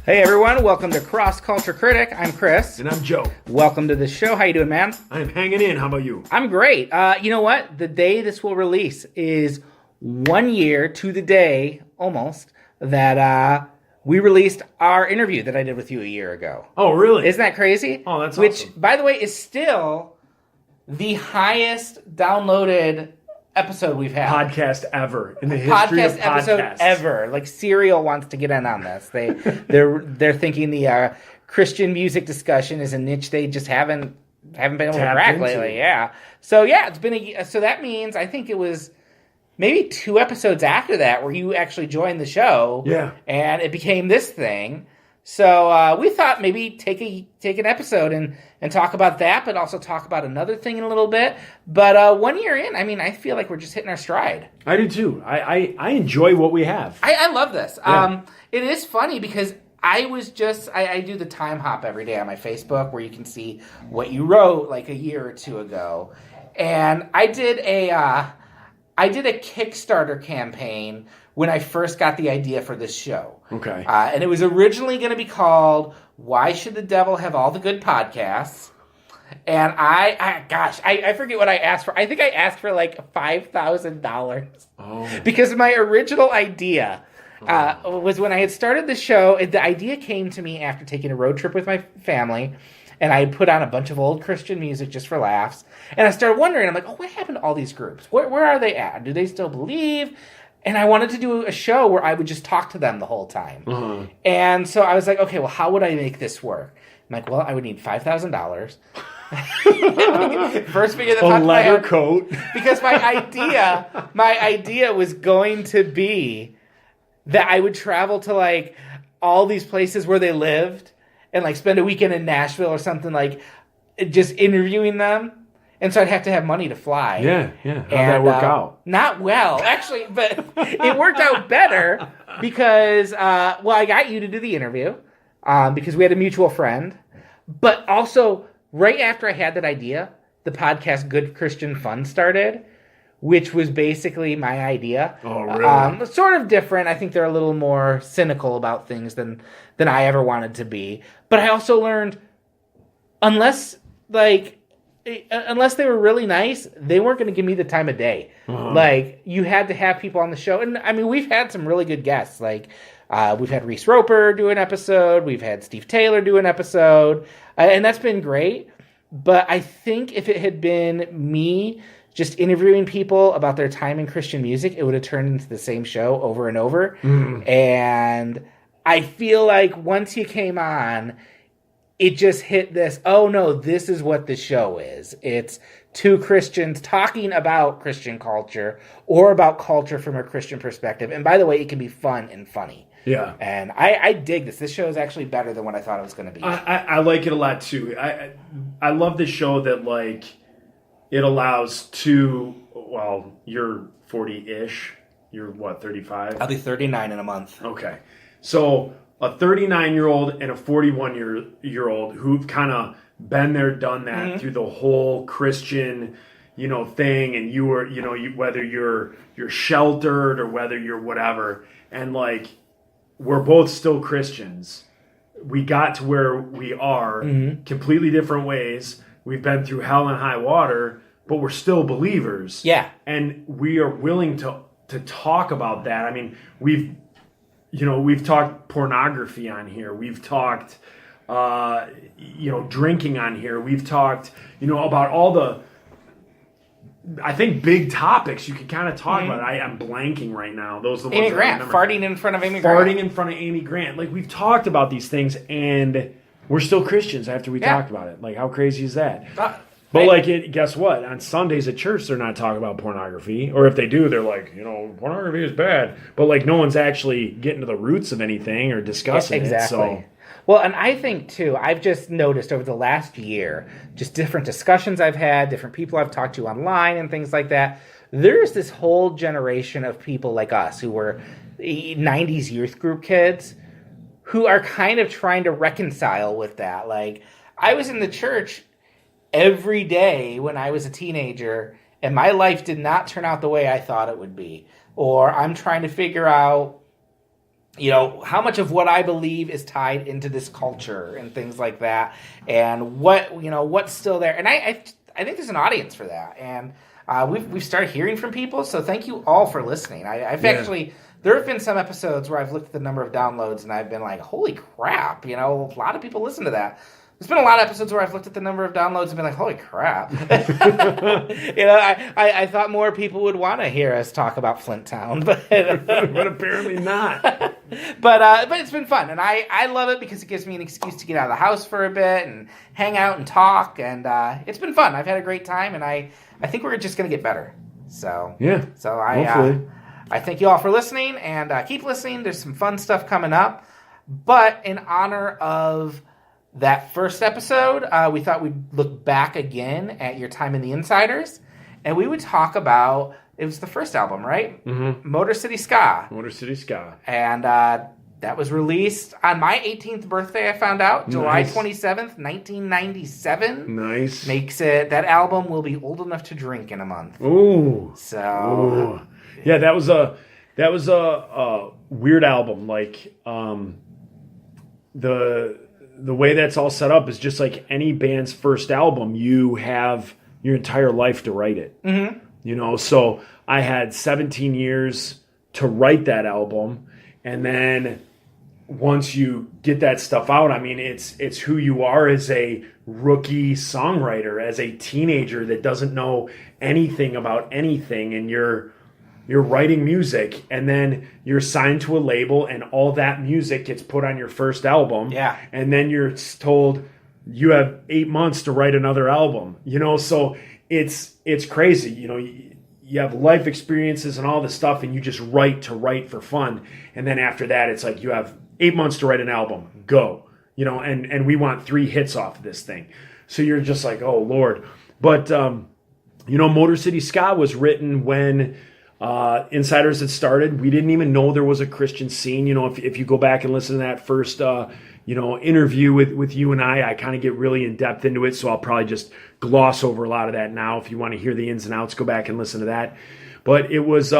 Hey everyone, welcome to Cross Culture Critic. I'm Chris. And I'm Joe. Welcome to the show. How you doing, man? I'm hanging in. How about you? I'm great. You know what? The day this will release is 1 year to the day, almost, that we released our interview that I did with you a year ago. Oh, really? Isn't that crazy? Oh, that's Which, awesome. by the way, is still the highest downloaded episode we've had. Podcast ever in the history of podcasts. Episode ever. Like Serial wants to get in on this. They're thinking the Christian music discussion is a niche they just haven't been able to crack lately. Yeah. So yeah, it's been so that means I think it was maybe 2 episodes after that where you actually joined the show. Yeah. And it became this thing. So we thought maybe take an episode and talk about that, but also talk about another thing in a little bit. But 1 year in, I mean, I feel like we're just hitting our stride. I do too. I enjoy what we have. I love this. Yeah. It is funny because I do the time hop every day on my Facebook where you can see what you wrote like a year or two ago. And I did a Kickstarter campaign when I first got the idea for this show. Okay. And it was originally going to be called Why Should the Devil Have All the Good Podcasts? And I forget what I asked for. I think I asked for like $5,000. Oh. Because my original idea was when I had started the show, the idea came to me after taking a road trip with my family. And I put on a bunch of old Christian music just for laughs. And I started wondering, I'm like, what happened to all these groups? Where are they at? Do they still believe? And I wanted to do a show where I would just talk to them the whole time. Uh-huh. And so I was like, okay, well, how would I make this work? I'm like, well, I would need $5,000. First figure that popped in my head. A leather coat. Because my idea was going to be that I would travel to like all these places where they lived and like spend a weekend in Nashville or something, like just interviewing them. And so I'd have to have money to fly. Yeah. How'd that work out? Not well, actually, but it worked out better because, I got you to do the interview because we had a mutual friend. But also, right after I had that idea, the podcast Good Christian Fun started, which was basically my idea. Oh, really? Sort of different. I think they're a little more cynical about things than I ever wanted to be. But I also learned, unless they were really nice, they weren't going to give me the time of day. Uh-huh. Like, you had to have people on the show. And, I mean, we've had some really good guests. Like, we've had Reese Roper do an episode. We've had Steve Taylor do an episode. And that's been great. But I think if it had been me just interviewing people about their time in Christian music, it would have turned into the same show over and over. Mm. And I feel like once you came on, it just hit this, oh no, this is what the show is. It's 2 Christians talking about Christian culture or about culture from a Christian perspective. And by the way, it can be fun and funny. Yeah. And I dig this. This show is actually better than what I thought it was going to be. I like it a lot too. I love the show that like it allows you're 40-ish. You're what, 35? I'll be 39 in a month. Okay. So a 39-year-old and a 41-year-old who've kind of been there, done that mm-hmm. through the whole Christian, thing, and you were, whether you're sheltered or whether you're whatever, and like we're both still Christians. We got to where we are, mm-hmm. completely different ways. We've been through hell and high water, but we're still believers. Yeah, and we are willing to talk about that. I mean, we've talked pornography on here. We've talked, drinking on here. We've talked, about all the, I think, big topics you could kind of talk mm-hmm. about. I'm blanking right now. Those are the ones Amy Grant, farting in front of Amy Grant. Farting in front of Amy Grant. Like, we've talked about these things, and we're still Christians after we talked about it. Like, how crazy is that? Guess what? On Sundays at church, they're not talking about pornography. Or if they do, they're like, pornography is bad. But, like, no one's actually getting to the roots of anything or discussing exactly. it. So. Well, and I think, too, I've just noticed over the last year, just different discussions I've had, different people I've talked to online and things like that. There's this whole generation of people like us who were 90s youth group kids who are kind of trying to reconcile with that. Like, I was in the church every day when I was a teenager, and my life did not turn out the way I thought it would be. Or I'm trying to figure out how much of what I believe is tied into this culture and things like that, and what's still there. And I think there's an audience for that, and we've started hearing from people. So thank you all for listening. Actually, there have been some episodes where I've looked at the number of downloads and I've been like, holy crap, a lot of people listen to that. There's been a lot of episodes where I've looked at the number of downloads and been like, holy crap. I thought more people would want to hear us talk about Flint Town, but apparently not. But it's been fun, and I love it because it gives me an excuse to get out of the house for a bit and hang out and talk, and it's been fun. I've had a great time, and I think we're just going to get better. So yeah, hopefully. I thank you all for listening, and keep listening. There's some fun stuff coming up, but in honor of that first episode, we thought we'd look back again at your time in the Insyderz, and we would talk about, it was the first album, right? Mm-hmm. Motor City Ska. Motor City Ska. And that was released on my 18th birthday, I found out, July 27th, 1997. Nice. Makes it, that album will be old enough to drink in a month. Ooh. So. Ooh. Yeah, that was a weird album. Like, the way that's all set up is just like any band's first album. You have your entire life to write it. Mm-hmm. So I had 17 years to write that album, and then once you get that stuff out, I mean, it's who you are as a rookie songwriter, as a teenager that doesn't know anything about anything, and you're writing music, and then you're signed to a label, and all that music gets put on your first album. Yeah. And then you're told you have 8 months to write another album. So it's crazy. You have life experiences and all this stuff, and you just write for fun. And then after that, it's like you have 8 months to write an album. Go. And we want 3 hits off of this thing. So you're just like, oh Lord. But Motor City Ska was written when Insyderz had started. We didn't even know there was a Christian scene. If you go back and listen to that first, interview with you and I kind of get really in depth into it. So I'll probably just gloss over a lot of that now. If you want to hear the ins and outs, go back and listen to that. But it was,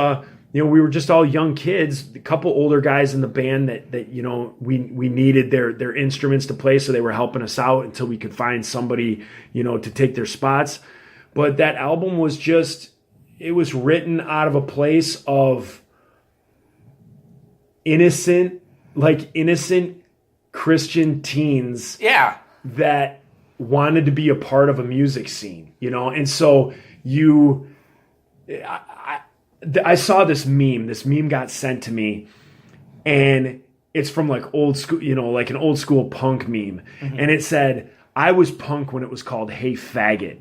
we were just all young kids, a couple older guys in the band that we needed their instruments to play. So they were helping us out until we could find somebody, to take their spots. But that album was just, it was written out of a place of innocent Christian teens that wanted to be a part of a music scene, and so I saw this meme got sent to me, and it's from like old school, like an old school punk meme. Mm-hmm. And it said, I was punk when it was called Hey Faggot.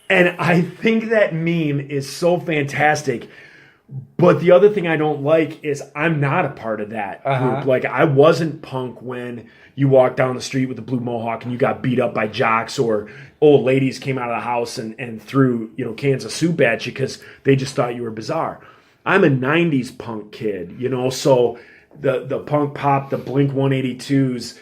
And I think that meme is so fantastic. But the other thing I don't like is I'm not a part of that group. Like, I wasn't punk when you walked down the street with a blue mohawk and you got beat up by jocks, or old ladies came out of the house and threw cans of soup at you because they just thought you were bizarre. I'm a 90s punk kid, so the punk pop, the Blink 182s,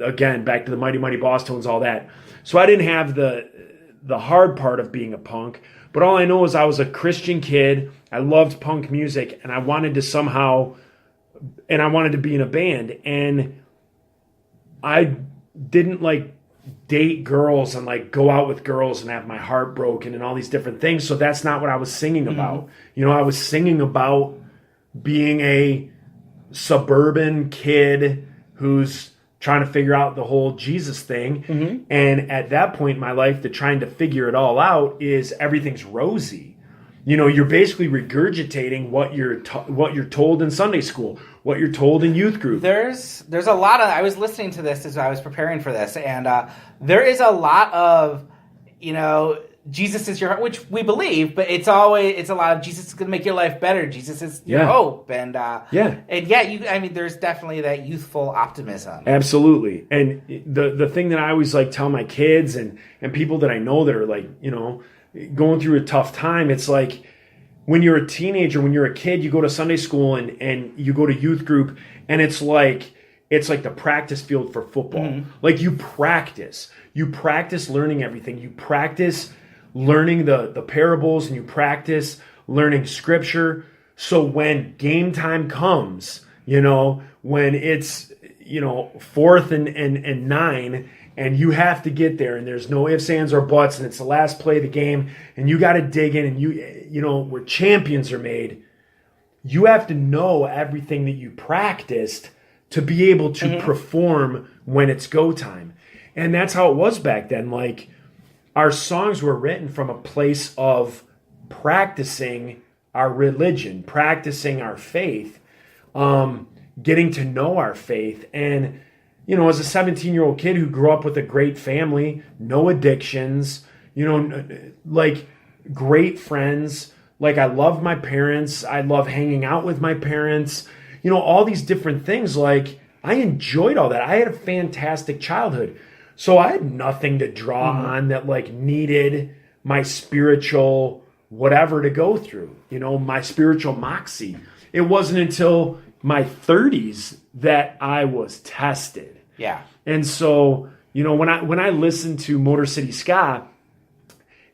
again, back to the Mighty Mighty Boss Tones, all that. So I didn't have the hard part of being a punk, but all I know is I was a Christian kid. I loved punk music, and I wanted to be in a band, and I didn't date girls and go out with girls and have my heart broken and all these different things. So that's not what I was singing about. I was singing about being a suburban kid who's trying to figure out the whole Jesus thing. Mm-hmm. And at that point in my life, trying to figure it all out is everything's rosy. You're basically regurgitating what you're told in Sunday school, what you're told in youth group. There's a lot of, I was listening to this as I was preparing for this, and there is a lot of, Jesus is your, which we believe, but it's a lot of Jesus is going to make your life better. Jesus is your hope. And there's definitely that youthful optimism. Absolutely. And the thing that I always tell my kids and people that I know that are going through a tough time, it's like when you're a teenager, when you're a kid, you go to Sunday school and you go to youth group, and it's like the practice field for football. Mm-hmm. You practice learning everything. You practice learning the parables, and you practice learning scripture. So when game time comes, when it's, 4th and 9, and you have to get there, and there's no ifs, ands, or buts, and it's the last play of the game, and you got to dig in, and where champions are made, you have to know everything that you practiced to be able to perform when it's go time. And that's how it was back then. Like, our songs were written from a place of practicing our religion, practicing our faith, getting to know our faith. And, as a 17-year-old kid who grew up with a great family, no addictions, like great friends, like I love my parents, I love hanging out with my parents, all these different things. Like, I enjoyed all that. I had a fantastic childhood. So I had nothing to draw on that like needed my spiritual whatever to go through, my spiritual moxie. It wasn't until my 30s that I was tested. Yeah. And so, when I listen to Motor City Ska,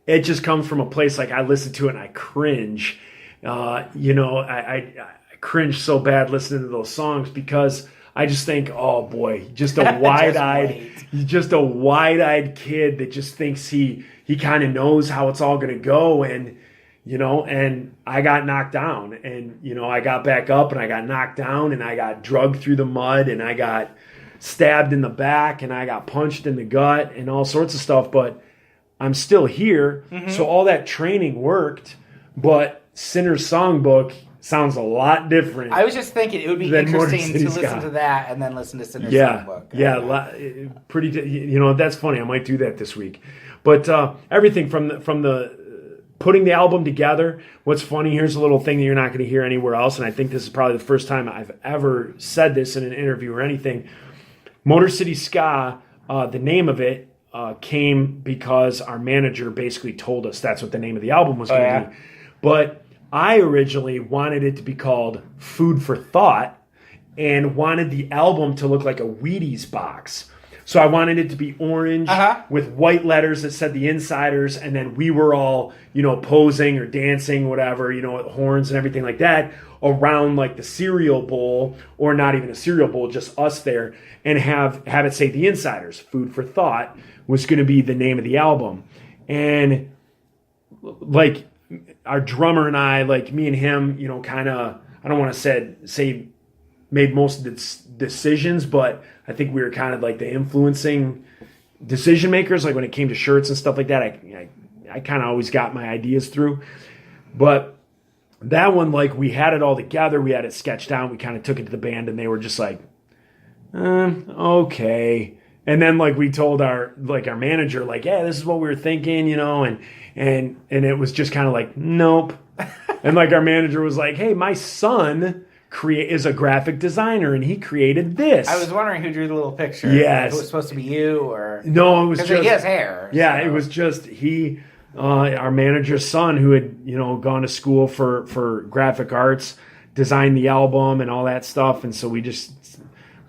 it just comes from a place like I listen to it and I cringe. I cringe so bad listening to those songs because I just think, oh boy, just a wide-eyed kid that just thinks he kind of knows how it's all going to go. And, and I got knocked down, and, I got back up, and I got knocked down, and I got drugged through the mud, and I got stabbed in the back, and I got punched in the gut and all sorts of stuff. But I'm still here. So all that training worked, but Sinner's Songbook sounds a lot different. I was just thinking it would be interesting to listen to that and then listen to Sinner's Songbook. Yeah, pretty. That's funny. I might do that this week. But everything from the putting the album together. What's funny? Here's a little thing that you're not going to hear anywhere else, and I think this is probably the first time I've ever said this in an interview or anything. Motor City Ska, the name of it came because our manager basically told us that's what the name of the album was going to be. But I originally wanted it to be called Food for Thought and wanted the album to look like a Wheaties box. So I wanted it to be orange with white letters that said the Insyderz, and then we were all, posing or dancing, whatever, with horns and everything like that around like the cereal bowl, or not even a cereal bowl, just us there, and have it say the Insyderz. Food for Thought was going to be the name of the album. And like, our drummer and I, like me and him, kind of, I don't want to say made most of the decisions, but I think we were kind of like the influencing decision makers. Like when it came to shirts and stuff like that, I kind of always got my ideas through. But that one, like, we had it all together. We had it sketched out. We kind of took it to the band, and they were just like, okay. And then like we told our manager, like, yeah, this is what we were thinking, and it was just kind of like, nope. And like our manager was like, hey, my son is a graphic designer, and he created this. I was wondering who drew the little picture. Yes. It was supposed to be you, or no, it was just, he has hair. Yeah, so. It was just our manager's son, who had gone to school for graphic arts, designed the album and all that stuff, and so we just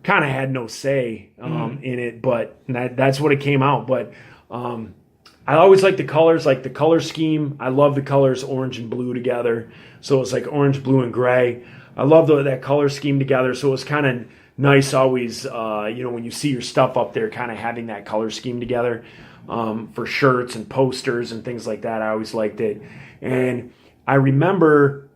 kind of had no say in it, but that's what it came out. But I always like the colors, like the color scheme. I love the colors orange and blue together, so it's like orange, blue, and gray. I love that color scheme together, so it was kind of nice always, when you see your stuff up there, kind of having that color scheme together for shirts and posters and things like that. I always liked it. And I remember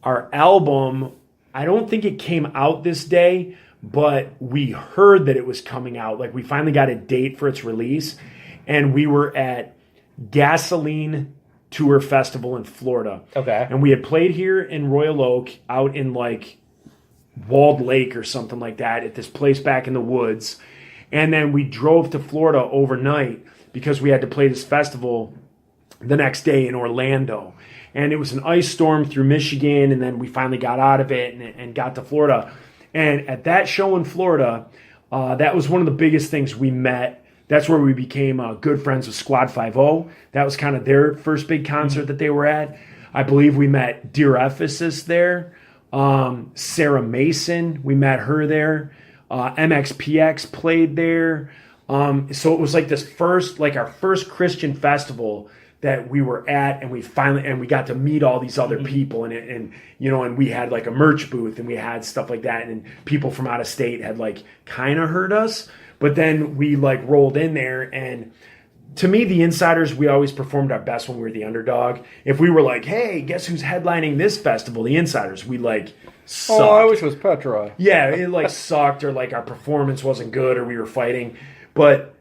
our album, I don't think it came out this day, but we heard that it was coming out. Like, we finally got a date for its release, and we were at Gasoline Tour Festival in Florida. Okay. And we had played here in Royal Oak, out in like Walled Lake or something like that, at this place back in the woods. And then we drove to Florida overnight because we had to play this festival the next day in Orlando. And it was an ice storm through Michigan, and then we finally got out of it and got to Florida. And at that show in Florida, that was one of the biggest things we met. That's where we became good friends with Squad 5-0. That was kind of their first big concert that they were at. I believe we met Dear Ephesus there. Sarah Mason, we met her there. MXPX played there. So it was like this our first Christian festival that we were at, and we got to meet all these other people, and we had like a merch booth, and we had stuff like that, and people from out of state had like kind of heard us, but then we like rolled in there, and to me, the Insyderz, we always performed our best when we were the underdog. If we were like, hey, guess who's headlining this festival? The Insyderz. We like sucked. Oh, I wish it was Petra. Yeah, it like sucked, or like our performance wasn't good, or we were fighting. But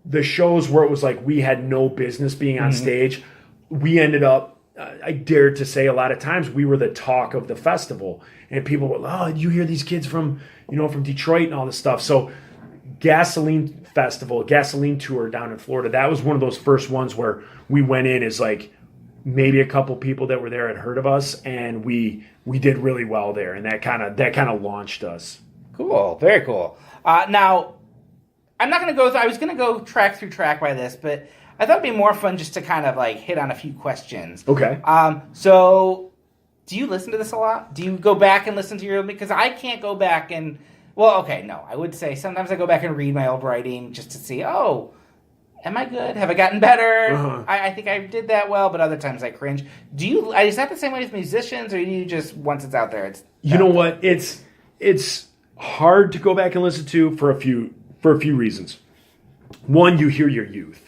the shows where it was like we had no business being on stage, we ended up, I dare to say a lot of times, we were the talk of the festival. And people were, oh, you hear these kids from Detroit and all this stuff. So Gasoline Tour down in Florida, that was one of those first ones where we went in as like maybe a couple people that were there had heard of us, and we did really well there, and that kind of launched us. Cool, very cool. Now, I'm not going to go I was going to go track through track by this, but I thought it'd be more fun just to kind of like hit on a few questions. Okay. So do you listen to this a lot? Do you go back and listen to your, because I can't go back and, well, okay, no, I would say sometimes I go back and read my old writing just to see, oh, am I good? Have I gotten better? Uh-huh. I think I did that well, but other times I cringe. Is that the same way with musicians, or do you just, once it's out there, it's... You know what? It's hard to go back and listen to for a few reasons. One, you hear your youth.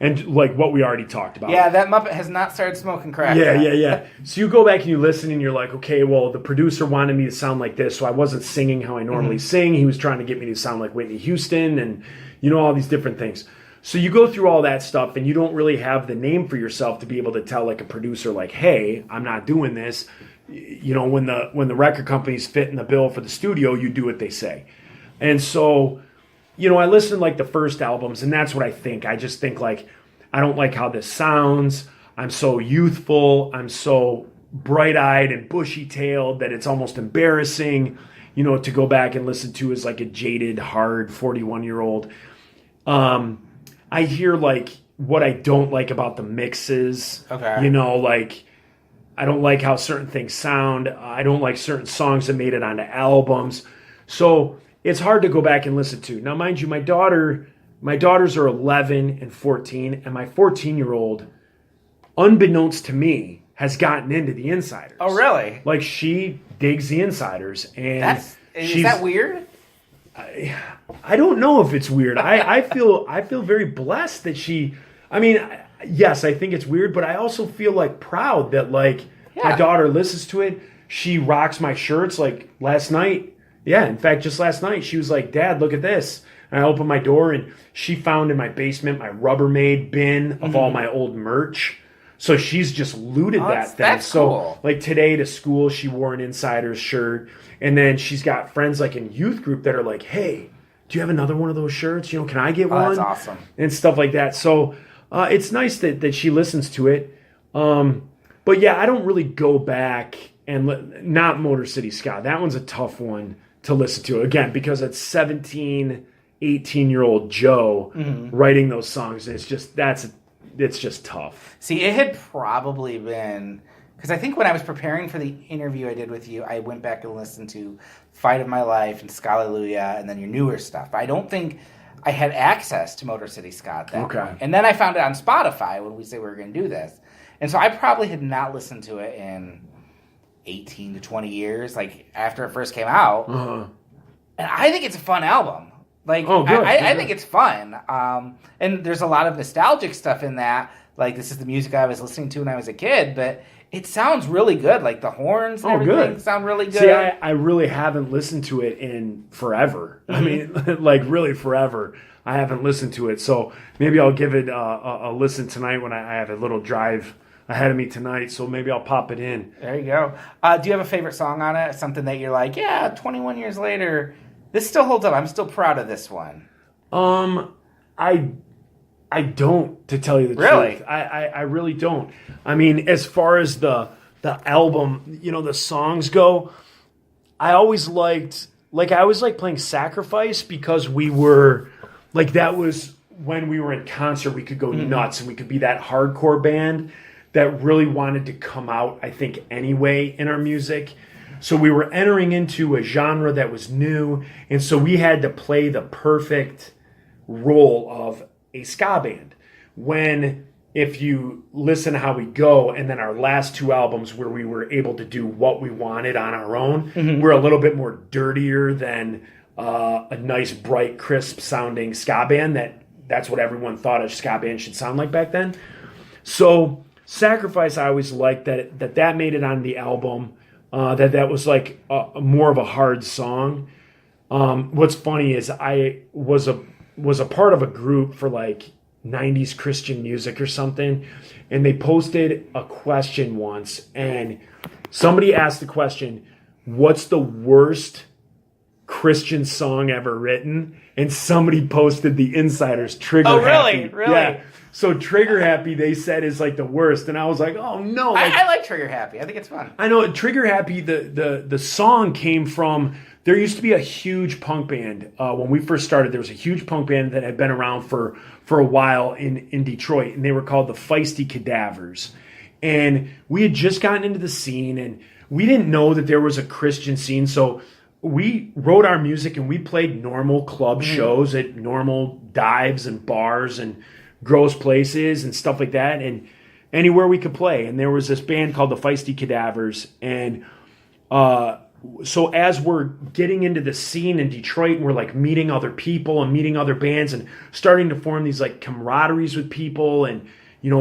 And like what we already talked about. Yeah, that Muppet has not started smoking crack. Yeah. So you go back and you listen and you're like, okay, well, the producer wanted me to sound like this, so I wasn't singing how I normally sing. He was trying to get me to sound like Whitney Houston and, all these different things. So you go through all that stuff and you don't really have the name for yourself to be able to tell like a producer like, hey, I'm not doing this. When the record company's fitting the bill for the studio, you do what they say. And so... I listened to like the first albums, and that's what I think. I just think like, I don't like how this sounds. I'm so youthful. I'm so bright-eyed and bushy-tailed that it's almost embarrassing, to go back and listen to as like a jaded, hard 41-year-old. I hear like what I don't like about the mixes. Okay. Like I don't like how certain things sound. I don't like certain songs that made it onto albums. So it's hard to go back and listen to. Now, mind you, my daughters are 11 and 14, and my 14-year-old, unbeknownst to me, has gotten into the Insyderz. Oh, really? Like, she digs the Insyderz. And is that weird? I don't know if it's weird. I feel very blessed that she... I mean, yes, I think it's weird, but I also feel, like, proud that, like, my daughter listens to it. She rocks my shirts, like, last night. Yeah, in fact, just last night, she was like, Dad, look at this. And I opened my door, and she found in my basement my Rubbermaid bin of all my old merch. So she's just looted that thing. That's cool. Like today to school, she wore an Insyderz shirt. And then she's got friends like in youth group that are like, hey, do you have another one of those shirts? Can I get one? That's awesome. And stuff like that. So it's nice that she listens to it. But yeah, I don't really go back and not Motor City Ska. That one's a tough one to listen to, again, because it's 17, 18-year-old Joe writing those songs. It's just tough. See, it had probably been, because I think when I was preparing for the interview I did with you, I went back and listened to Fight of My Life and Scallelujah and then your newer stuff. But I don't think I had access to Motor City Ska at that point. And then I found it on Spotify when we said we were going to do this. And so I probably had not listened to it in 18 to 20 years, like after it first came out. And I think it's a fun album. Like, I think it's fun. And there's a lot of nostalgic stuff in that. Like, this is the music I was listening to when I was a kid, but it sounds really good. Like, the horns and everything sound really good. See, I really haven't listened to it in forever. I mean, like, really forever. I haven't listened to it. So maybe I'll give it a listen tonight when I have a little drive ahead of me tonight, so maybe I'll pop it in. There you go. Do you have a favorite song on it? Something that you're like, 21 years later, this still holds up. I'm still proud of this one. I don't, to tell you the truth. I really don't. I mean, as far as the album, the songs go, I always liked playing Sacrifice because we were, like, that was when we were in concert, we could go nuts and we could be that hardcore band that really wanted to come out, I think, anyway in our music. So we were entering into a genre that was new, and so we had to play the perfect role of a ska band. When if you listen to How We Go, and then our last two albums where we were able to do what we wanted on our own, we're a little bit more dirtier than a nice, bright, crisp sounding ska band. That's what everyone thought a ska band should sound like back then. So Sacrifice, I always liked that made it on the album. That was like more of a hard song. What's funny is I was a part of a group for like 90s Christian music or something, and they posted a question once, and somebody asked the question, what's the worst Christian song ever written? And somebody posted the Insyderz Trigger Happy. Really? Yeah. So Trigger Happy, they said, is like the worst. And I was like, oh no. Like, I like Trigger Happy. I think it's fun. I know Trigger Happy, the song came from, there used to be a huge punk band. When we first started, there was a huge punk band that had been around for a while in Detroit, and they were called the Feisty Cadavers. And we had just gotten into the scene, and we didn't know that there was a Christian scene, so we wrote our music and we played normal club shows at normal dives and bars and gross places and stuff like that, and anywhere we could play. And there was this band called the Feisty Cadavers, and so as we're getting into the scene in Detroit, and we're like meeting other people and meeting other bands and starting to form these like camaraderies with people, and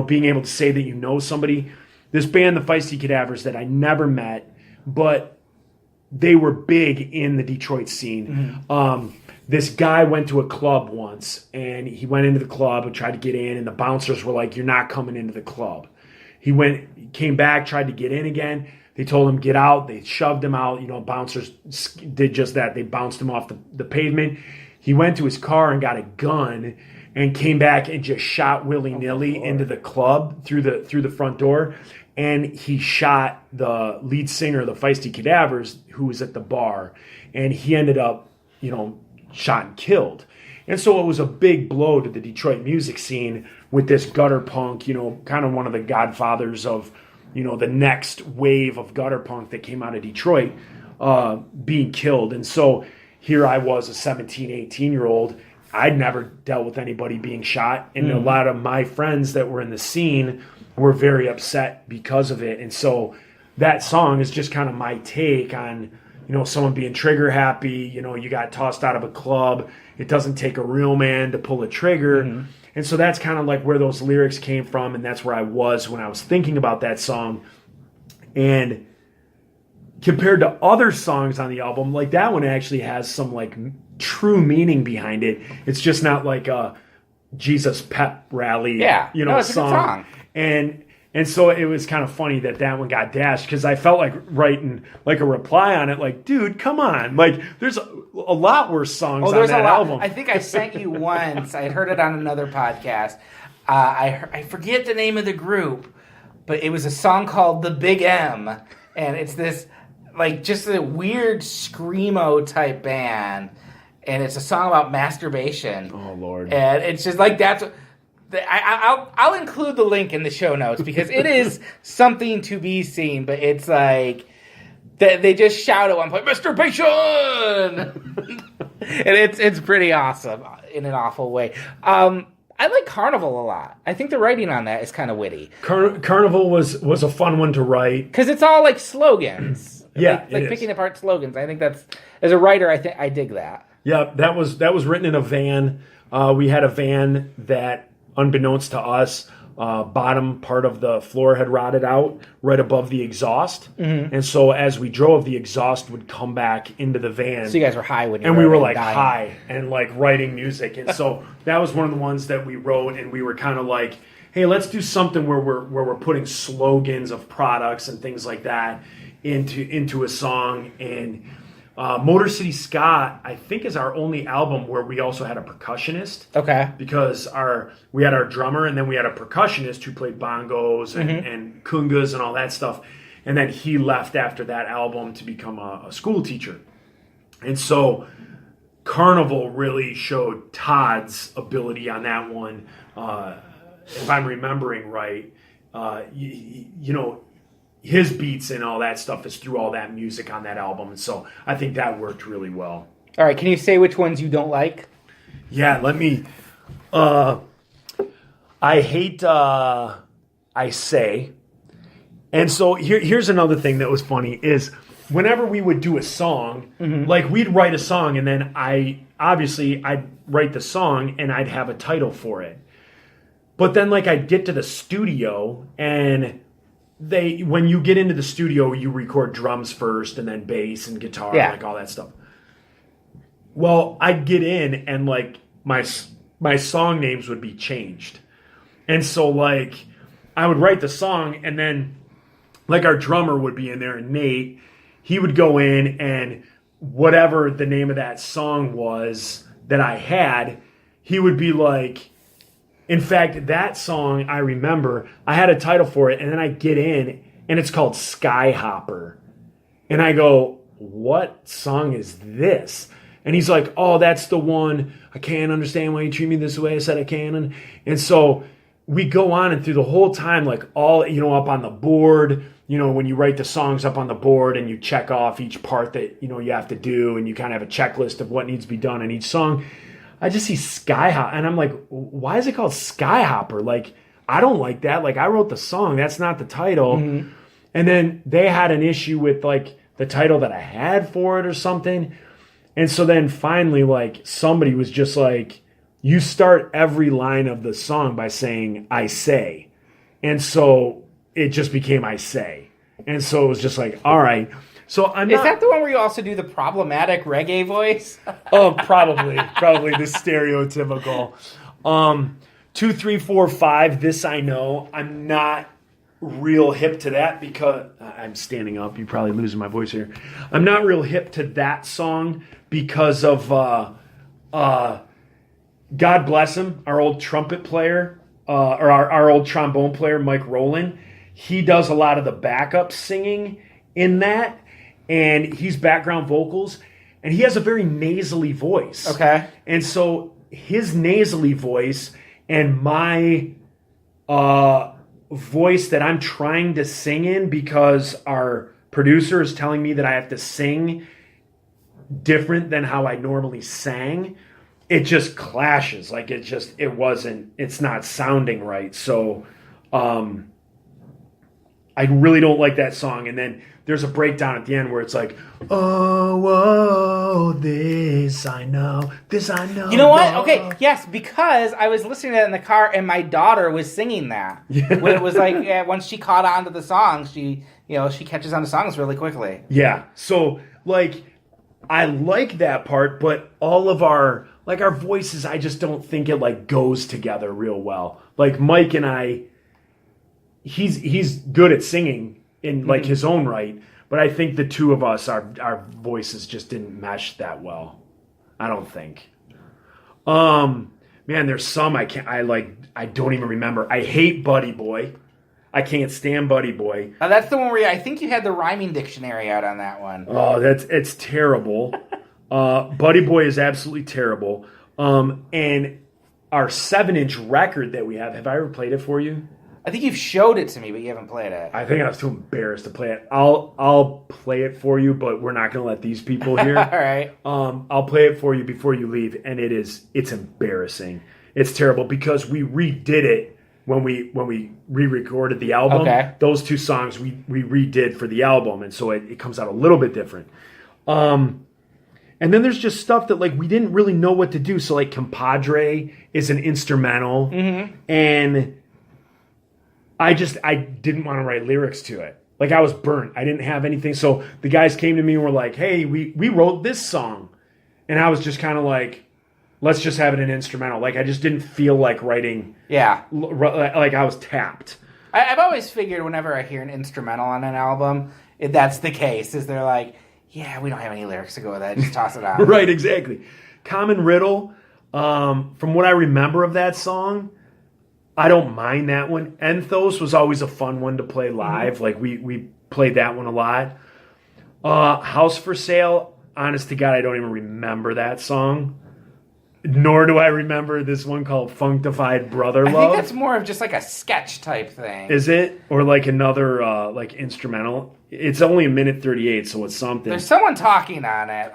being able to say that you know somebody. This band, the Feisty Cadavers, that I never met, but they were big in the Detroit scene. This guy went to a club once, and he went into the club and tried to get in, and the bouncers were like, "You're not coming into the club." He came back, tried to get in again. They told him, get out. They shoved him out. Bouncers did just that. They bounced him off the pavement. He went to his car and got a gun and came back and just shot willy-nilly into the club through the front door. And he shot the lead singer of the Feisty Cadavers, who was at the bar. And he ended up, shot and killed. And so it was a big blow to the Detroit music scene with this gutter punk, kind of one of the godfathers of, the next wave of gutter punk that came out of Detroit, being killed. And so here I was, a 17, 18-year-old. I'd never dealt with anybody being shot. And a lot of my friends that were in the scene were very upset because of it. And so that song is just kind of my take on, someone being trigger happy. You got tossed out of a club. It doesn't take a real man to pull a trigger. And so that's kind of like where those lyrics came from, and that's where I was when I was thinking about that song. And compared to other songs on the album, like that one actually has some like true meaning behind it. It's just not like a Jesus pep rally, it's song. a good song. And so it was kind of funny that one got dashed, because I felt like writing like a reply on it, like, dude, come on. Like, there's a lot worse songs on that album. I think I sent you once. I had heard it on another podcast. I forget the name of the group, but it was a song called The Big M. And it's this, like, just a weird screamo type band. And it's a song about masturbation. Oh, Lord. And it's just like, that's... I'll include the link in the show notes, because it is something to be seen, but it's like they just shout at one point, "Masturbation!" And it's pretty awesome in an awful way. I like Carnival a lot. I think the writing on that is kind of witty. Carnival was a fun one to write, because it's all like slogans. Yeah, like picking apart slogans. I think that's, as a writer, I dig that. Yeah, that was written in a van. We had a van that, unbeknownst to us, bottom part of the floor had rotted out right above the exhaust. And so as we drove, the exhaust would come back into the van. So you guys were high when you and were we were like dying. high and like writing music. And so that was one of the ones that we wrote, and we were kind of like, hey, let's do something where we're putting slogans of products and things like that into a song. And Motor City Ska, I think, is our only album where we also had a percussionist. Okay. Because we had our drummer, and then we had a percussionist who played bongos and kungas and all that stuff. And then he left after that album to become a school teacher. And so Carnival really showed Todd's ability on that one. If I'm remembering right, his beats and all that stuff is through all that music on that album. And so I think that worked really well. All right, can you say which ones you don't like? Yeah, let me... I hate I Say. And so here's another thing that was funny is whenever we would do a song, like we'd write a song and then I'd write the song and I'd have a title for it. But then like I'd get to the studio and when you get into the studio, you record drums first and then bass and guitar, like all that stuff. Well, I'd get in and like my song names would be changed. And so like I would write the song and then like our drummer would be in there and Nate, he would go in and whatever the name of that song was that I had, he would be like, in fact, that song I remember, I had a title for it and then I get in and it's called Skyhopper. And I go, what song is this? And he's like, oh, that's the one. I can't understand why you treat me this way. I said I can. And so we go on and through the whole time, like all, up on the board, when you write the songs up on the board and you check off each part that, you have to do and you kind of have a checklist of what needs to be done in each song. I just see Skyhopper and I'm like, why is it called Skyhopper? Like, I don't like that. Like, I wrote the song. That's not the title. Mm-hmm. And then they had an issue with like the title that I had for it or something. And so then finally, like, somebody was just like, you start every line of the song by saying, I say. And so it just became I say. And so it was just like, all right. So Is that the one where you also do the problematic reggae voice? Oh, probably the stereotypical. 2, 3, 4, 5, This I Know. I'm not real hip to that because I'm standing up. You're probably losing my voice here. I'm not real hip to that song because of God bless him, our old trumpet player, or our old trombone player, Mike Rowland. He does a lot of the backup singing in that, and he's background vocals, and he has a very nasally voice. Okay. And so his nasally voice and my voice that I'm trying to sing in, because our producer is telling me that I have to sing different than how I normally sang, it just clashes. Like it's not sounding right. So I really don't like that song. And then there's a breakdown at the end where it's like, oh, this I know. You know what? Okay, yes, because I was listening to that in the car and my daughter was singing that. Yeah. When it was like, once she caught on to the song, she catches on to songs really quickly. Yeah. So, like, I like that part, but all of our voices, I just don't think it, like, goes together real well. Like, Mike and I, he's good at singing in like his own right, but I think the two of us, our voices just didn't mesh that well. I don't think. Man, there's some I don't even remember. I hate Buddy Boy. I can't stand Buddy Boy. That's the one where I think you had the rhyming dictionary out on that one. Oh, it's terrible. Buddy Boy is absolutely terrible. And our 7-inch record that we have I ever played it for you? I think you've showed it to me, but you haven't played it. I think I was too embarrassed to play it. I'll play it for you, but we're not going to let these people hear. All right. I'll play it for you before you leave, and it's embarrassing. It's terrible because we redid it when we re-recorded the album. Okay. Those two songs we redid for the album, and so it comes out a little bit different. And then there's just stuff that like we didn't really know what to do. So like Compadre is an instrumental, and I didn't want to write lyrics to it. Like I was burnt. I didn't have anything. So the guys came to me and were like, hey, we wrote this song. And I was just kind of like, let's just have it an instrumental. Like I just didn't feel like writing. Yeah. Like I was tapped. I've always figured whenever I hear an instrumental on an album, that's the case. Is they're like, yeah, we don't have any lyrics to go with that. Just toss it out. Right, exactly. Common Riddle, from what I remember of that song, I don't mind that one. Enthos was always a fun one to play live. Like we played that one a lot. House for Sale, honest to God, I don't even remember that song. Nor do I remember this one called Functified Brother Love. I think that's more of just like a sketch type thing. Is it? Or like another like instrumental? It's only 1:38, so it's something. There's someone talking on it.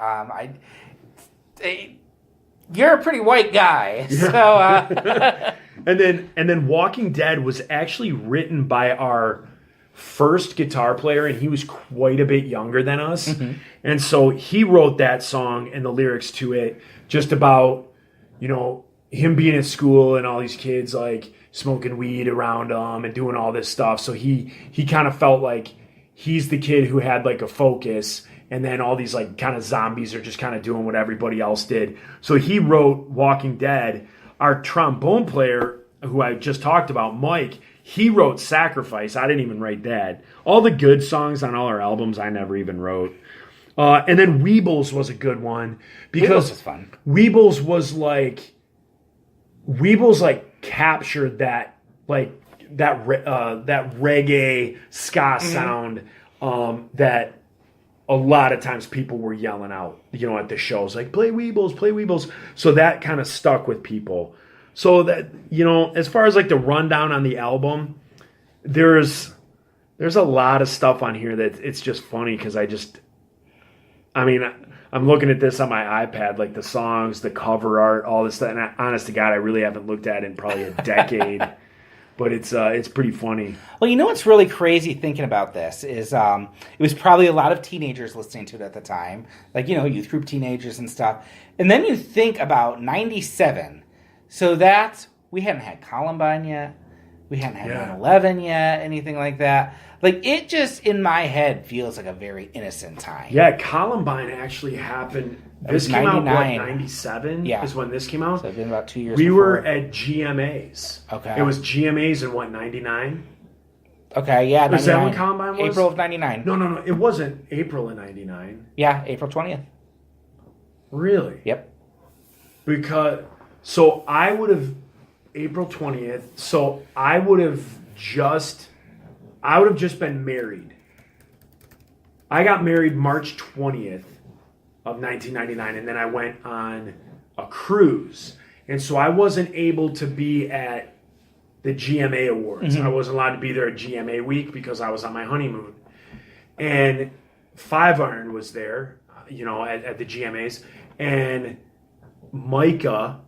You're a pretty white guy, so... And then Walking Dead was actually written by our first guitar player, and he was quite a bit younger than us. And so he wrote that song and the lyrics to it just about, him being at school and all these kids like smoking weed around him and doing all this stuff. So he kind of felt like he's the kid who had like a focus, and then all these like kind of zombies are just kind of doing what everybody else did. So he wrote Walking Dead. Our trombone player, who I just talked about, Mike, he wrote Sacrifice. I didn't even write that. All the good songs on all our albums, I never even wrote. And then Weebles was a good one because Weebles was fun. Weebles captured that reggae ska sound that a lot of times people were yelling out, at the shows, like play Weebles, play Weebles. So that kind of stuck with people. So that, as far as like the rundown on the album, there's a lot of stuff on here that it's just funny because I'm looking at this on my iPad, like the songs, the cover art, all this stuff. And honest to God, I really haven't looked at it in probably a decade. But it's pretty funny. Well, what's really crazy thinking about this is it was probably a lot of teenagers listening to it at the time. Like, youth group teenagers and stuff. And then you think about 97. So we hadn't had Columbine yet. We hadn't had 9/11 yet, anything like that. Like, it just, in my head, feels like a very innocent time. Yeah, Columbine actually happened. This came out, 97? Yeah. Is when this came out? So it's been about 2 years We before. were at GMAs. Okay. It was GMAs in, 99? Okay, yeah, 99. Was that when Columbine was? April of 99. No. It wasn't April of 99. Yeah, April 20th. Really? Yep. So I would have, April 20th, so I would have just been married. I got married March 20th of 1999, and then I went on a cruise. And so I wasn't able to be at the GMA Awards. I wasn't allowed to be there at GMA week because I was on my honeymoon. And Five Iron was there, at the GMAs. And Micah,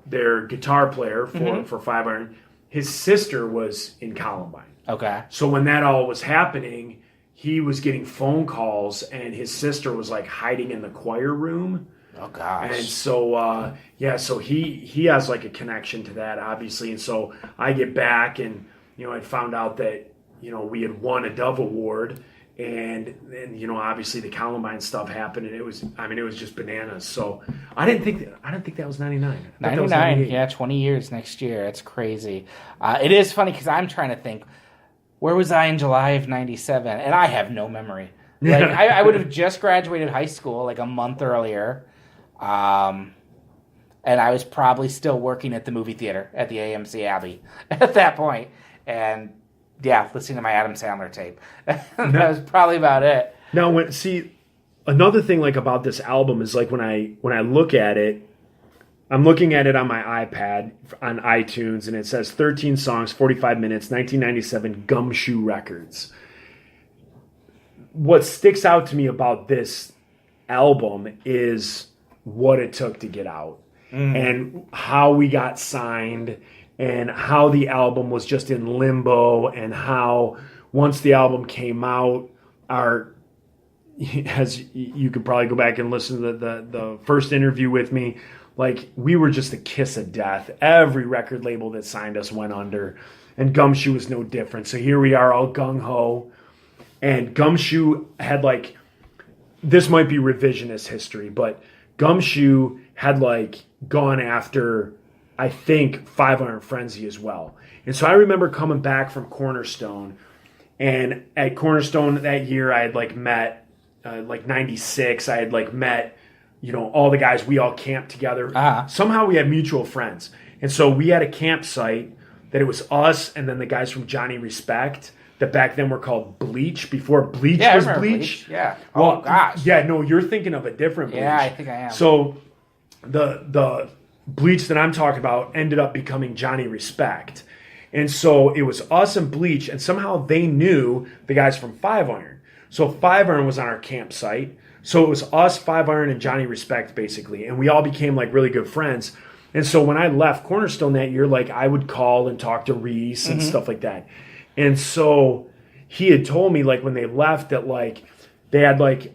their guitar player for Five Iron, his sister was in Columbine. Okay. So when that all was happening, he was getting phone calls, and his sister was like hiding in the choir room. Oh gosh. And so so he has like a connection to that, obviously. And so I get back, and I found out that we had won a Dove Award, and obviously the Columbine stuff happened, and it was just bananas. So I didn't think that was 99. 99, yeah, 20 years next year. It's crazy. It is funny because I'm trying to think, where was I in July of 97? And I have no memory. Like I would have just graduated high school like a month earlier. And I was probably still working at the movie theater at the AMC Abbey at that point. And yeah, listening to my Adam Sandler tape. That was probably about it. Now, another thing like about this album is like when I look at it, I'm looking at it on my iPad on iTunes, and it says 13 songs, 45 minutes, 1997, Gumshoe Records. What sticks out to me about this album is what it took to get out and how we got signed and how the album was just in limbo, and how once the album came out, as you could probably go back and listen to the first interview with me, like we were just a kiss of death. Every record label that signed us went under, and Gumshoe was no different. So here we are all gung-ho, and Gumshoe had like, this might be revisionist history, but Gumshoe had like gone after, I think, Five Iron Frenzy as well. And so I remember coming back from Cornerstone, and at Cornerstone that year I had like met, 96, I had like met, all the guys, we all camped together. Somehow we had mutual friends. And so we had a campsite that it was us and then the guys from Johnny Respect that back then were called Bleach, before Bleach was Bleach. Yeah. Well, gosh. Yeah, no, you're thinking of a different Bleach. Yeah, I think I am. So the Bleach that I'm talking about ended up becoming Johnny Respect. And so it was us and Bleach, and somehow they knew the guys from Five Iron. So Five Iron was on our campsite. So it was us, Five Iron, and Johnny Respect, basically. And we all became like really good friends. And so when I left Cornerstone that year, like I would call and talk to Reese and stuff like that. And so he had told me like when they left that like they had like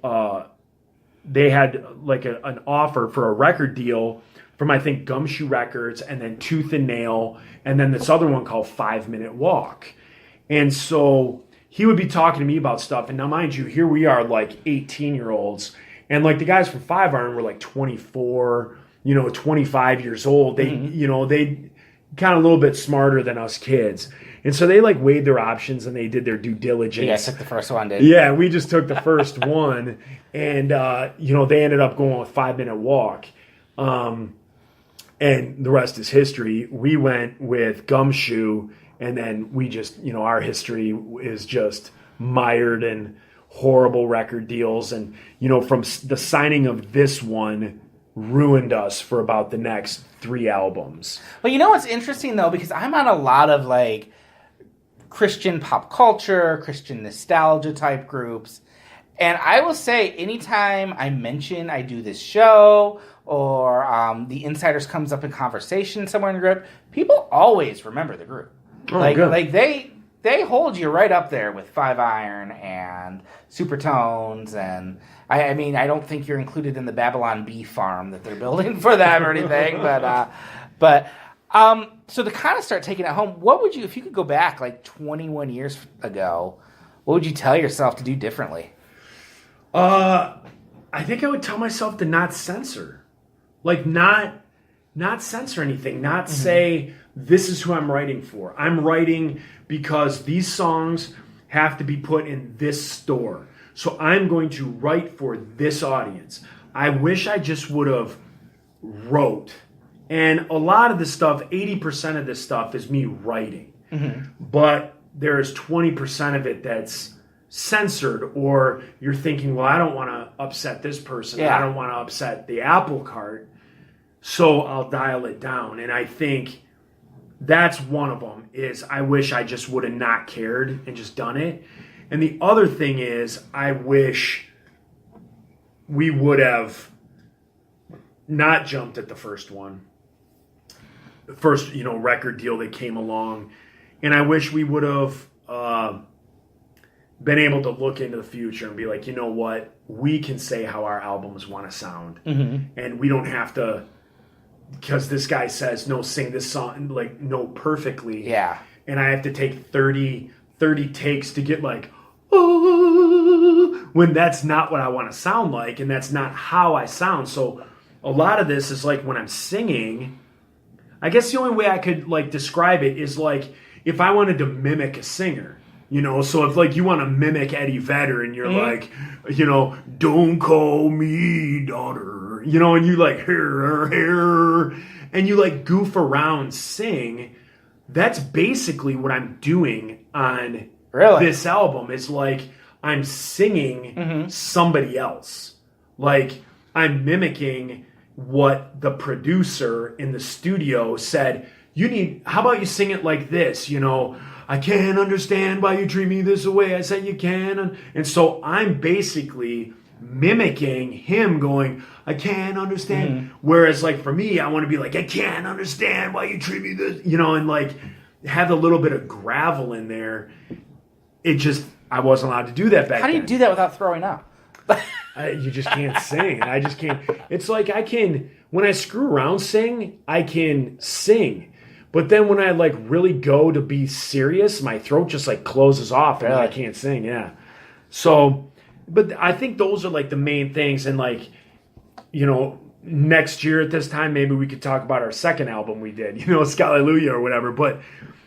an offer for a record deal from I think Gumshoe Records and then Tooth and Nail and then this other one called 5 Minute Walk. And so he would be talking to me about stuff. And now mind you, here we are like 18-year-olds and like the guys from 5 Iron were like 24, 25 years old. They, they kind of a little bit smarter than us kids. And so they like weighed their options and they did their due diligence. You guys took the first one, did Yeah, we just took the first one. And, they ended up going with 5 Minute Walk. And the rest is history. We went with Gumshoe and then we just, our history is just mired in horrible record deals. And, from the signing of this one ruined us for about the next 3 albums. Well, you know what's interesting, though? Because I'm on a lot of, like, Christian pop culture, Christian nostalgia type groups. And I will say, anytime I mention I do this show or the Insyderz comes up in conversation somewhere in the group, people always remember the group. Oh, good. Like they hold you right up there with 5 Iron and Supertones, and I mean I don't think you're included in the Babylon Bee farm that they're building for them or anything, but so to kind of start taking it home, what would you, if you could go back like 21 years ago, what would you tell yourself to do differently? I think I would tell myself to not censor, like not censor anything, not say this is who I'm writing for. I'm writing because these songs have to be put in this store. So I'm going to write for this audience. I wish I just would have wrote. And a lot of this stuff, 80% of this stuff is me writing. But there's 20% of it that's censored, or you're thinking, well, I don't want to upset this person. Yeah. I don't want to upset the apple cart. So I'll dial it down. And I think that's one of them, is I wish I just would have not cared and just done it. And the other thing is I wish we would have not jumped at the first one. The first, record deal that came along. And I wish we would have been able to look into the future and be like, you know what? We can say how our albums want to sound. And we don't have to, because this guy says, no, sing this song, like, no, perfectly. Yeah. And I have to take 30 takes to get like, oh, when that's not what I want to sound like, and that's not how I sound. So a lot of this is like when I'm singing, I guess the only way I could like describe it is like if I wanted to mimic a singer, so if like you want to mimic Eddie Vedder and you're like, don't call me daughter, and you like here, and you like goof around, sing, that's basically what I'm doing on this album. Is like I'm singing somebody else. Like I'm mimicking what the producer in the studio said, how about you sing it like this, I can't understand why you treat me this way. I said you can. And so I'm basically mimicking him going, I can't understand. Whereas like for me, I want to be like, I can't understand why you treat me this, and like have a little bit of gravel in there. I wasn't allowed to do that back then. How do you do that without throwing up? You just can't sing. I just can't. It's like when I screw around I can sing. But then when I like really go to be serious, my throat just like closes off and I can't sing. Yeah. So, but I think those are like the main things. And like, next year at this time, maybe we could talk about our second album we did, Scallelujah or whatever. But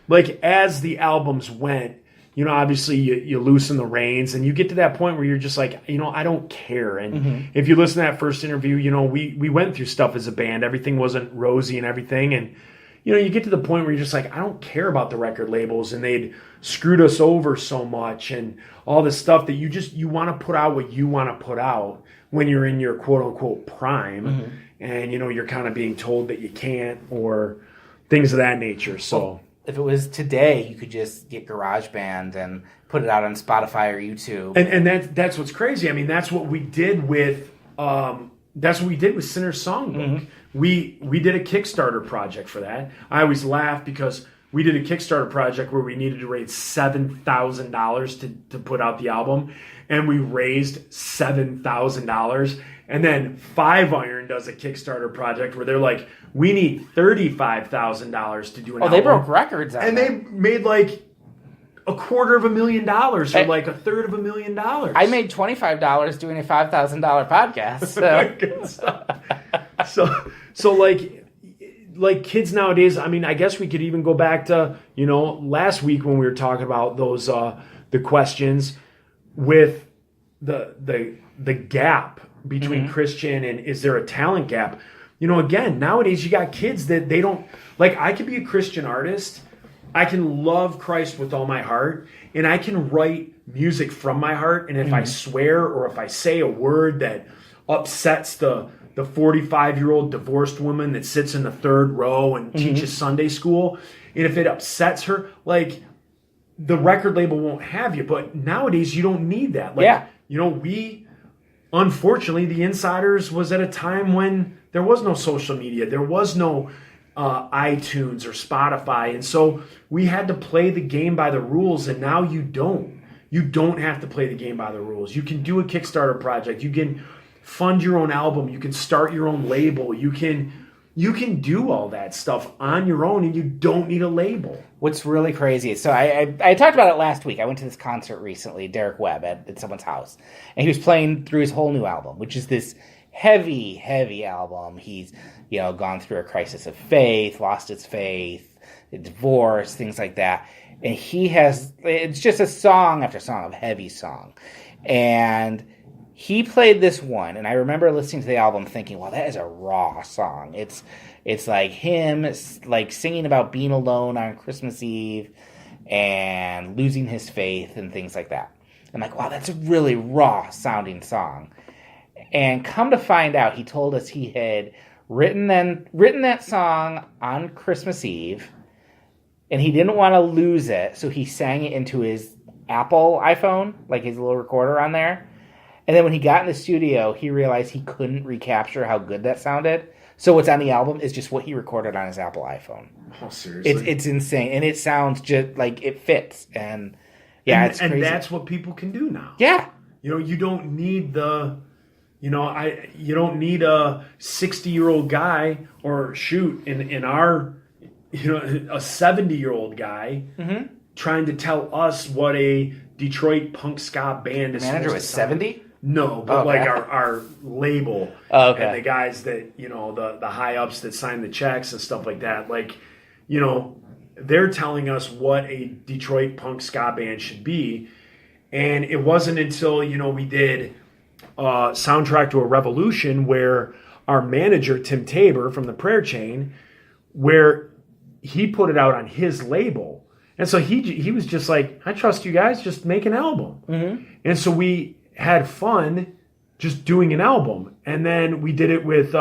like as the albums went, obviously you loosen the reins and you get to that point where you're just like, I don't care. And if you listen to that first interview, we went through stuff as a band. Everything wasn't rosy and everything. And, you get to the point where you're just like, I don't care about the record labels and they'd screwed us over so much and all this stuff that you want to put out what you want to put out when you're in your quote unquote prime. And, you're kind of being told that you can't or things of that nature. So. Well, if it was today, you could just get GarageBand and put it out on Spotify or YouTube. And that's what's crazy. I mean, that's what we did with that's what we did with Sinner's Songbook. We did a Kickstarter project for that. I always laugh because we did a Kickstarter project where we needed to raise $7,000 to put out the album, and we raised $7,000. And then Five Iron does a Kickstarter project where they're like, we need $35,000 to do an album. Oh, they broke records on and that. they made like $250,000 or like $350,000. I made $25 doing a $5,000 podcast. So like kids nowadays, I mean, I guess we could even go back to, last week when we were talking about those the questions with the gap between Christian and is there a talent gap? Again, nowadays you got kids that they don't like. I could be a Christian artist. I can love Christ with all my heart, and I can write music from my heart. And if I swear or if I say a word that upsets the 45-year-old divorced woman that sits in the third row and teaches Sunday school, and if it upsets her, like, the record label won't have you. But nowadays you don't need that. Like, unfortunately, the Insyderz was at a time when there was no social media. There was no iTunes or Spotify. And so we had to play the game by the rules, and now you don't. You don't have to play the game by the rules. You can do a Kickstarter project. You can fund your own album. You can start your own label. You can do all that stuff on your own, and you don't need a label. What's really crazy is, so I talked about it last week. I went to this concert recently, Derek Webb, at someone's house, and he was playing through his whole new album, which is this heavy, heavy album. He's, gone through a crisis of faith, lost his faith, divorce, things like that. And it's just a song after song of heavy song. And he played this one, and I remember listening to the album thinking, well, that is a raw song. It's like him like singing about being alone on Christmas Eve and losing his faith and things like that. I'm like, wow, that's a really raw sounding song. And come to find out, he told us he had written that song on Christmas Eve, and he didn't want to lose it, so he sang it into his Apple iPhone, like his little recorder on there. And then when he got in the studio, he realized he couldn't recapture how good that sounded. So what's on the album is just what he recorded on his Apple iPhone. Oh, seriously? It's insane, and it sounds just like it fits. And it's crazy. And that's what people can do now. Yeah. You don't need you don't need a 60-year-old guy, or in our, a 70-year-old guy trying to tell us what a Detroit punk ska band is. The manager was 70? No, but like our label and the guys that, the high ups that sign the checks and stuff like that. Like, they're telling us what a Detroit punk ska band should be. And it wasn't until, we did Soundtrack to a Revolution, where our manager, Tim Tabor from the Prayer Chain, where he put it out on his label. And so he was just like, I trust you guys, just make an album. And so we had fun just doing an album. And then we did it with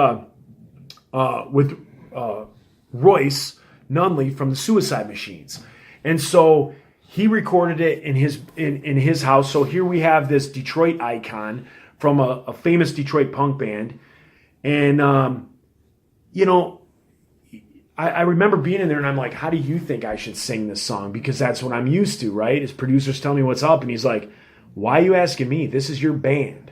Royce Nunley from the Suicide Machines. And so he recorded it in his house. So here we have this Detroit icon from a famous Detroit punk band. And, I remember being in there, and I'm like, how do you think I should sing this song? Because that's what I'm used to, right? His producers tell me what's up, and he's like, why are you asking me? This is your band.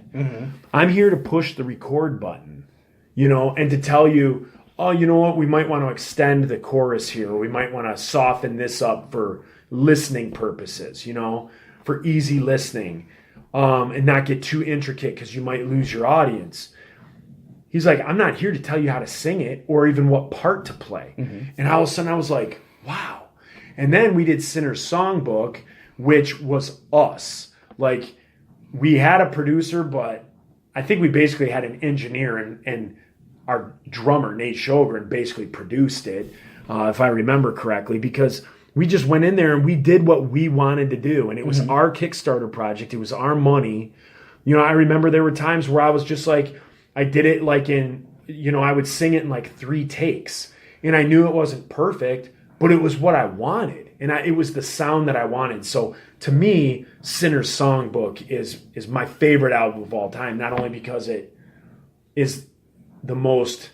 I'm here to push the record button, and to tell you, oh, you know what? We might want to extend the chorus here, or we might want to soften this up for listening purposes, for easy listening, and not get too intricate because you might lose your audience. He's like, I'm not here to tell you how to sing it or even what part to play. And all of a sudden I was like, wow. And then we did Sinner's Songbook, which was us. Like, we had a producer, but I think we basically had an engineer, and our drummer, Nate Sjogren, basically produced it, if I remember correctly, because we just went in there and we did what we wanted to do. And it was our Kickstarter project. It was our money. I remember there were times where I was just like, I did it like I would sing it in like 3 takes. And I knew it wasn't perfect, but it was what I wanted. And it was the sound that I wanted. So to me, Sinner's Songbook is my favorite album of all time. Not only because it is the most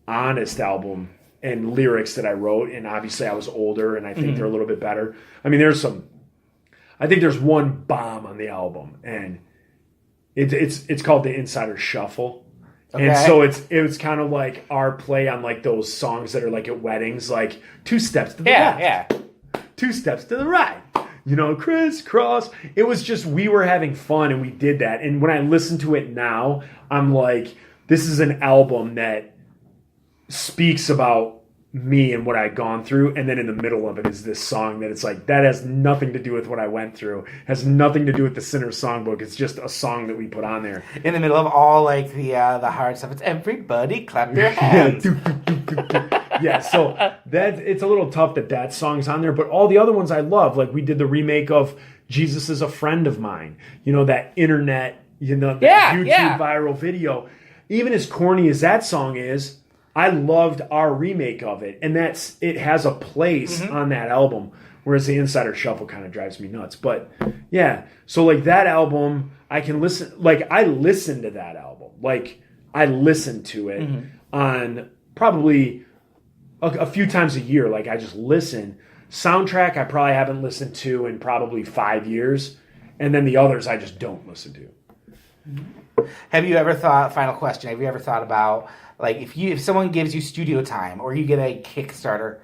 honest album and lyrics that I wrote. And obviously I was older, and I think they're a little bit better. I mean, I think there's one bomb on the album, and it's called the Insyderz Shuffle. Okay. And so it's kind of like our play on like those songs that are like at weddings, like 2 steps to the left, 2 steps to the right, crisscross. It was just, we were having fun and we did that. And when I listen to it now, I'm like, this is an album that speaks about me and what I'd gone through, and then in the middle of it is this song that it's like, that has nothing to do with what I went through, has nothing to do with the Sinner's Songbook. It's just a song that we put on there in the middle of all like the hard stuff. It's everybody clap your hands. Yeah, so that it's a little tough that song's on there, but all the other ones I love. Like we did the remake of Jesus Is a Friend of Mine, that internet, YouTube viral video. Even as corny as that song is, I loved our remake of it, and it has a place on that album, whereas the Insyderz Shuffle kind of drives me nuts. But yeah, so like that album, I can listen, like I listen to that album, like I listen to it on probably a few times a year. Like I just listen. Soundtrack I probably haven't listened to in probably 5 years, and then the others I just don't listen to. Have you ever thought, final question, have you ever thought about, like, if someone gives you studio time or you get a Kickstarter,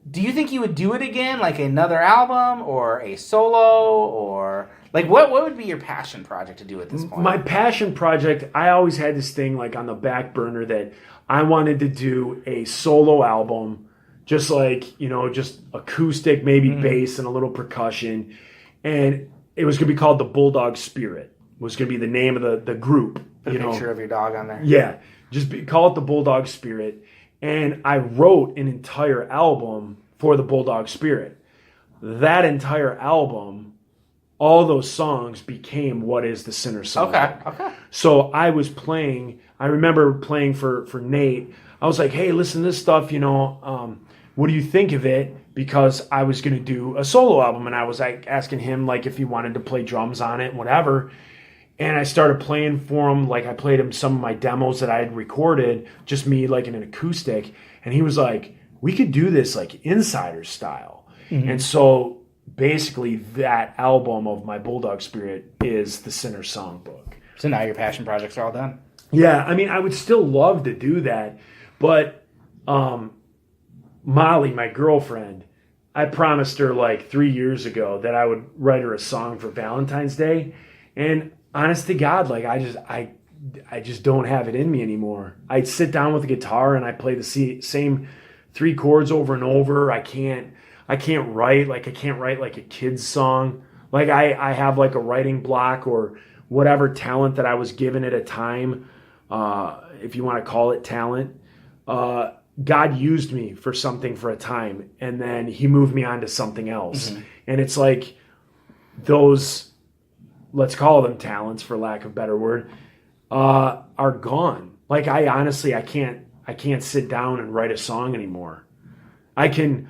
do you think you would do it again, like another album or a solo, or like what would be your passion project to do at this point? My passion project, I always had this thing like on the back burner that I wanted to do a solo album, just like, just acoustic, maybe bass and a little percussion. And it was going to be called the Bulldog Spirit. Was going to be the name of the group. Put a picture of your dog on there. Yeah. Call it the Bulldog Spirit. And I wrote an entire album for the Bulldog Spirit. That entire album, all those songs became what is the Sinner's Songbook. Okay. So I remember playing for Nate. I was like, hey, listen to this stuff, what do you think of it? Because I was going to do a solo album, and I was like asking him like if he wanted to play drums on it and whatever. And I started playing for him, like I played him some of my demos that I had recorded, just me like in an acoustic. And he was like, we could do this like Insyderz style. And so basically that album of my Bulldog Spirit is the Sinner's Songbook. So now your passion projects are all done? Yeah, I mean, I would still love to do that. But Molly, my girlfriend, I promised her like 3 years ago that I would write her a song for Valentine's Day. And honest to God, like I just don't have it in me anymore. I sit down with the guitar and I play the same 3 chords over and over. I can't write like a kid's song. Like I have like a writing block or whatever talent that I was given at a time, if you want to call it talent. God used me for something for a time, and then he moved me on to something else. And it's like those, let's call them talents for lack of a better word, are gone. Like I can't sit down and write a song anymore. I can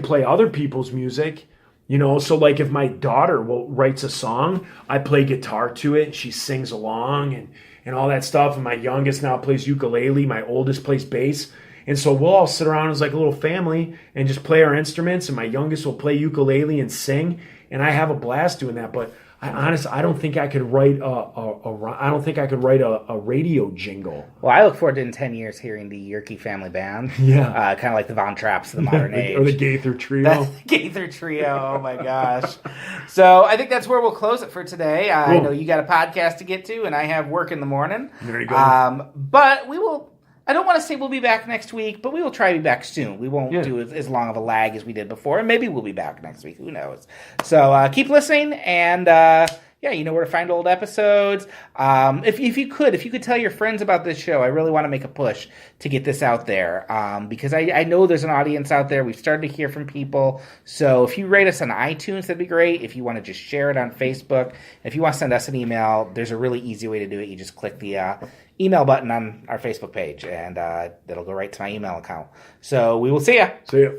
play other people's music, so like if my daughter writes a song, I play guitar to it, she sings along and all that stuff. And my youngest now plays ukulele, my oldest plays bass. And so we'll all sit around as like a little family and just play our instruments, and my youngest will play ukulele and sing, and I have a blast doing that. But I don't think I could write a radio jingle. Well, I look forward to in 10 years hearing the Yerke family band. Yeah. Kind of like the Von Trapps of the modern age. Or the Gaither Trio. Gaither Trio, oh my gosh. So I think that's where we'll close it for today. Cool. I know you got a podcast to get to, and I have work in the morning. There you go. But we will... I don't want to say we'll be back next week, but we will try to be back soon. We won't do as long of a lag as we did before, and maybe we'll be back next week. Who knows? So keep listening, and you know where to find old episodes. If you could tell your friends about this show. I really want to make a push to get this out there because I know there's an audience out there. We've started to hear from people. So if you rate us on iTunes, that'd be great. If you want to just share it on Facebook, if you want to send us an email, there's a really easy way to do it. You just click the email button on our Facebook page, and that'll go right to my email account. So we will see ya. See ya.